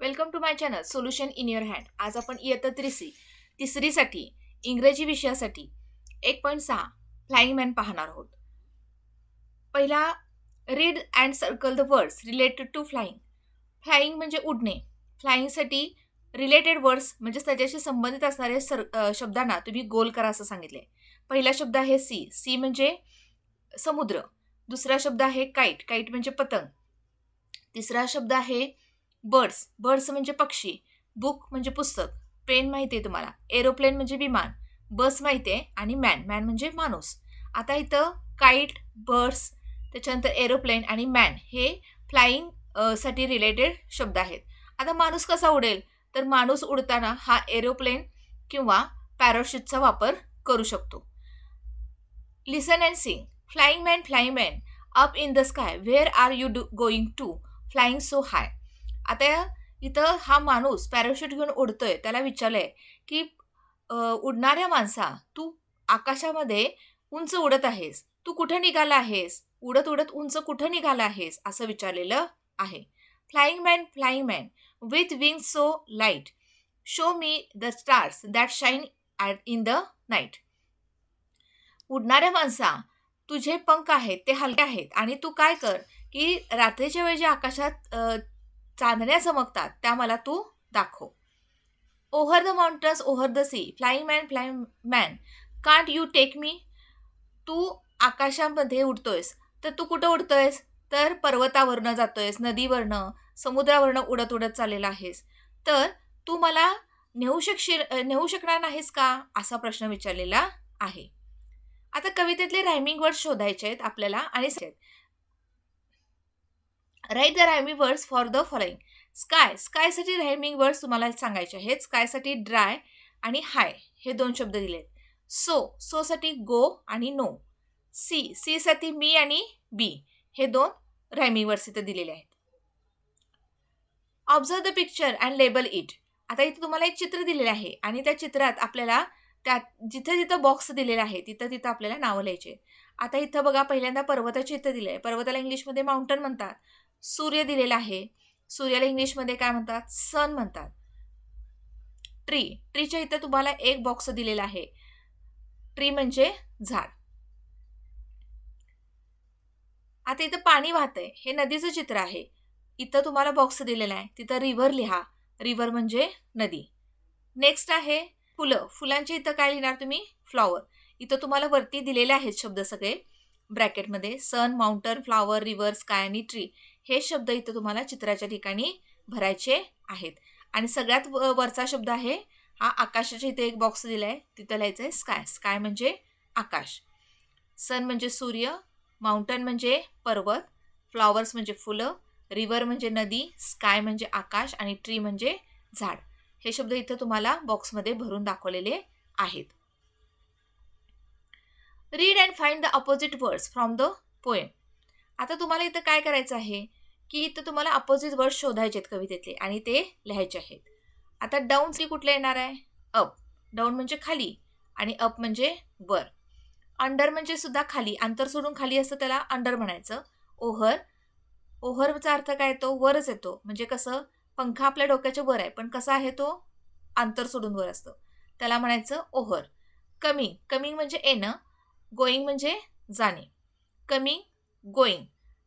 Welcome to my channel solution in your hand. आज आपण इयत्ता तिसरीसाठी इंग्रजी विषयासाठी 1.6 फ्लाइंग मॅन पाहणार आहोत. पहिला, read and circle the words related to flying. Flying म्हणजे उडणे. फ्लाइंगसाठी रिलेटेड वर्ड्स म्हणजे त्याच्याशी संबंधित असणारे शब्दांना तुम्ही गोल करा असं सांगितले. पहिला शब्द आहे सी. सी म्हणजे समुद्र. दुसरा शब्द आहे काईट. काईट म्हणजे पतंग. तिसरा शब्द आहे बर्ड्स. बर्ड्स म्हणजे पक्षी. बुक म्हणजे पुस्तक. पेन माहिती आहे तुम्हाला. एरोप्लेन म्हणजे विमान. बस माहिती आहे. आणि मॅन म्हणजे माणूस. आता इथं काईट, बर्ड्स, त्याच्यानंतर एरोप्लेन आणि मॅन हे फ्लाइंग साठी रिलेटेड शब्द आहेत. आता माणूस कसा उडेल, तर माणूस उडताना हा एरोप्लेन किंवा पॅराशूटचा वापर करू शकतो. Listen and sing. Flying man up in the sky, where are you going to, flying so high. आता इथं हा माणूस पॅराशूट घेऊन उडतोय. त्याला विचारलंय की उडणाऱ्या माणसा, तू आकाशामध्ये उंच उडत आहेस, तू कुठे निघाला आहेस, उडत उडत उंच कुठे निघाला आहेस असं विचारलेलं आहे. Flying man with wing so light, show me the stars that shine in the night. उडणाऱ्या माणसा, तुझे पंख आहेत ते हलके आहेत आणि तू काय कर की रात्रीच्या वेळी जे आकाशात चांदण्या चमकतात त्या मला तू दाखव. Over the mountains over the sea, flying man can't you take me. तू आकाशामध्ये उडतोयस, तर तू कुठं उडतोयस, तर पर्वतावरनं जातोयस, नदीवरनं, समुद्रावरनं उडत उडत चाललेला आहेस, तर तू मला नेऊ शकणार नाहीस का, असा प्रश्न विचारलेला आहे. आता कवितेतले रायमिंग वर्ड शोधायचे आहेत आपल्याला आणि write the rhyming words for the following. स्कायसाठी रायमिंग वर्ड्स तुम्हाला सांगायचे आहेत. स्कायसाठी ड्राय आणि हाय हे 2 शब्द दिलेत. सोसाठी गो आणि नो. साठी मी आणि बी हे 2 रायमिंग वर्ड्स इथे दिलेले आहेत. Observe the picture and label it. आता इथे तुम्हाला एक चित्र दिलेलं आहे आणि त्या चित्रात आपल्याला जिथं बॉक्स दिलेला आहे तिथं आपल्याला नावं लिहायचे. आता इथं बघा, पहिल्यांदा पर्वताचे इथं दिलंय. पर्वताला इंग्लिशमध्ये माउंटन म्हणतात. सूर्य दिलेला आहे. सूर्याला इंग्लिशमध्ये काय म्हणतात, सन म्हणतात. ट्रीच्या इथं तुम्हाला एक बॉक्स दिलेला आहे. ट्री म्हणजे झाड. आता इथं पाणी वाहतंय, हे नदीचं चित्र आहे. इथं तुम्हाला बॉक्स दिलेला आहे, तिथं रिव्हर लिहा. रिव्हर म्हणजे नदी. नेक्स्ट आहे फुलं. फुलांच्या इथं काय लिहिणार तुम्ही, फ्लॉवर. इथं तुम्हाला वरती दिलेले आहेत शब्द सगळे ब्रॅकेटमध्ये. सन, माउंटन, फ्लॉवर, रिव्हर, स्काय आणि ट्री हे शब्द इथं तुम्हाला चित्राच्या ठिकाणी भरायचे आहेत. आणि सगळ्यात वरचा शब्द आहे हा आकाशाच्या इथे एक बॉक्स दिलाय, तिथं लिहायचं आहे स्काय. स्काय म्हणजे आकाश. सन म्हणजे सूर्य, माउंटन म्हणजे पर्वत, फ्लॉवर्स म्हणजे फुलं, रिव्हर म्हणजे नदी, स्काय म्हणजे आकाश आणि ट्री म्हणजे झाड. हे शब्द इथं तुम्हाला बॉक्समध्ये भरून दाखवलेले आहेत. Read and find the opposite words from the poem. आता तुम्हाला इथं काय करायचं आहे की इथं तुम्हाला अपोजिट वर्ड्स शोधायचे आहेत कवितेतले आणि ते लिहायचे आहेत. आता डाऊन कुठलं येणार आहे, अप. डाऊन म्हणजे खाली आणि अप म्हणजे वर. अंडर म्हणजे सुद्धा खाली, अंतर सोडून खाली असतं त्याला अंडर म्हणायचं. ओव्हरचा अर्थ काय येतो, वरच येतो. म्हणजे कसं, पंखा आपल्या डोक्याच्या वर आहे पण कसा आहे तो, अंतर सोडून वर असतो, त्याला म्हणायचं ओव्हर. कमिंग म्हणजे येणं. गोईंग म्हणजे जाणे. Coming, going.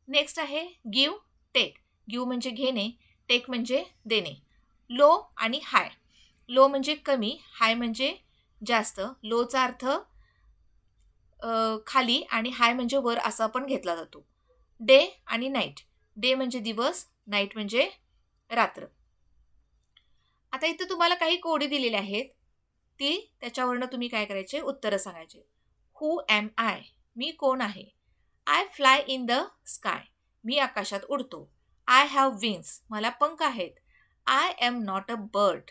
नेक्स्ट आहे गिव, टेक. गिव म्हणजे घेणे, टेक म्हणजे देणे. लो आणि हाय. लो म्हणजे कमी, हाय म्हणजे जास्त. लोचा अर्थ खाली आणि हाय म्हणजे वर असा पण घेतला जातो. डे आणि नाईट. डे म्हणजे दिवस, नाईट म्हणजे रात्र. आता इथं तुम्हाला काही कोडी दिलेल्या आहेत, त्याच्यावरनं तुम्ही काय करायचे, उत्तरं सांगायचे. हू एम आय, मी कोण आहे. I fly in the sky, मी आकाशात उडतो. आय हॅव विंग्स, मला पंख आहेत. I am not a bird,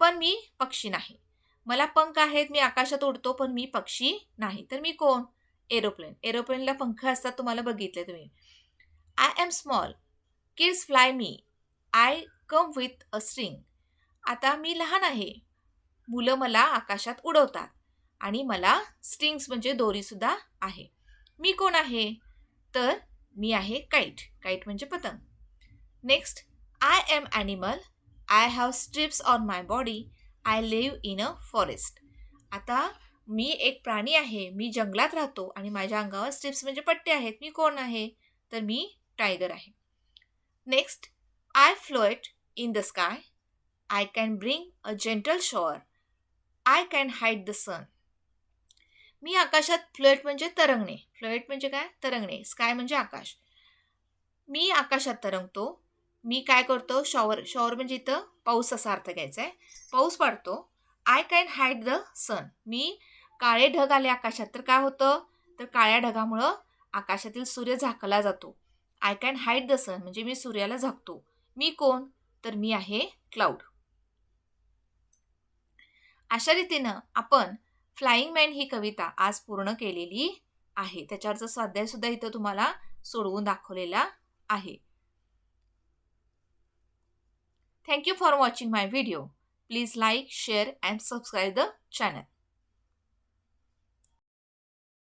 पण मी पक्षी नाही. मला पंख आहेत, मी आकाशात उडतो, पण मी पक्षी नाही. तर मी कोण, एरोप्लेन. एरोप्लेनला पंख असतात, तुम्हाला बघितले तुम्ही. I am small, kids fly me. I come with a string. आता मी लहान आहे, मुलं मला आकाशात उडवतात आणि मला स्ट्रिंग्स म्हणजे दोरी सुद्धा आहे. मी कोण आहे, तर मी आहे काईट. काईट म्हणजे पतंग. Next, I am animal. I have stripes on my body. I live in a forest. आता मी एक प्राणी आहे, मी जंगलात राहतो आणि माझ्या अंगावर स्ट्रिप्स म्हणजे पट्टे आहेत. मी कोण आहे? तर मी टायगर आहे. Next, I float in the sky. I can bring a gentle shower. I can hide the sun. मी आकाशात फ्लोट म्हणजे तरंगणे. फ्लोट म्हणजे काय? तरंगणे. स्काय म्हणजे आकाश. मी आकाशात तरंगतो. मी काय करतो? शॉवर. शॉवर म्हणजे इथं पाऊस असा अर्थ घ्यायचा आहे. पाऊस पडतो. I can hide the sun. मी काळे ढग आले आकाशात तर काय होतं? तर काळ्या ढगामुळं आकाशातील सूर्य झाकला जातो. आय कॅन हाईड द सन म्हणजे मी सूर्याला झाकतो. मी कोण? तर मी आहे क्लाउड. अशा रीतीनं आपण फ्लाइंग मॅन ही कविता आज पूर्ण केलेली आहे. त्याच्यावरचा स्वाध्याय सुद्धा इथं तुम्हाला सोडवून दाखवलेला आहे. Thank you for watching my video. Please like, share and subscribe the channel.